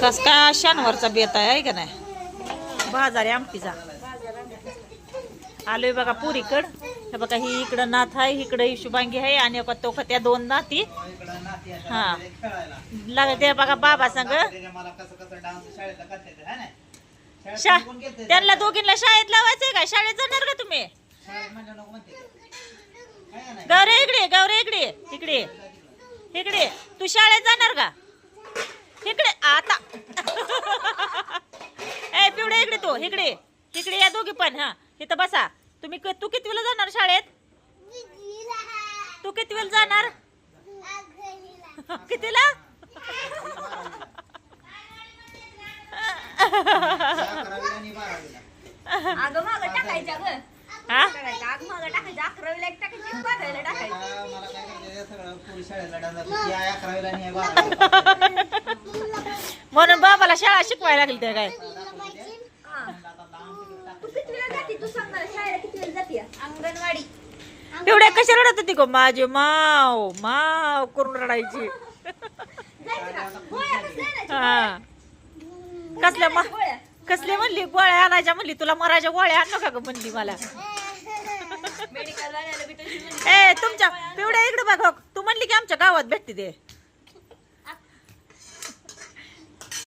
कस काय शनिवारचा बेत आहे का नाही. बाजारी आमटीचा आलोय बघा पुरीकड. हे बघा ही इकडं नाथ आहे, इकडं हिशोबांगी आहे आणि तो त्या दोन नाती हा लागते बघा बाबा संग. त्यांना दोघींना शाळेत लावायचंय का? शाळेत जाणार का तुम्ही? गौरे इकडे, गौरे इकडे, इकडे इकडे. तू शाळेत जाणार का? इकडे आता ए पिवडे इकडे, तू इकडे इकडे या दोघी पण. हा इथं बसा तुम्ही. तू कितवीला जाणार शाळेत? तू कितवीला जाणार? कितीला? अगं मागं टाकायच्या ग. हा अगं मागं टाकायचं. 11वीला एक टाकायची, 12वीला टाकायची. म्हणून बाबाला शाळा शिकवायला लागली ते काय? तू कितवीला जाती? तू सांग मला, शाळेला कितवीला जाती? अंगणवाडी. एवढ्या कशा रडत होती गो? माझी माव माव करून रडायची. हा कसल्या कसले म्हणली? गोळ्या आणायच्या म्हणली. तुला मरायच्या गोळ्या आण नका ग म्हणली मला. मेडिकल वाल्याला बी तशी म्हणली. ए तुमच्या पिवड्या इकडे बघ. तू म्हणली की आमच्या गावात भेटते ते.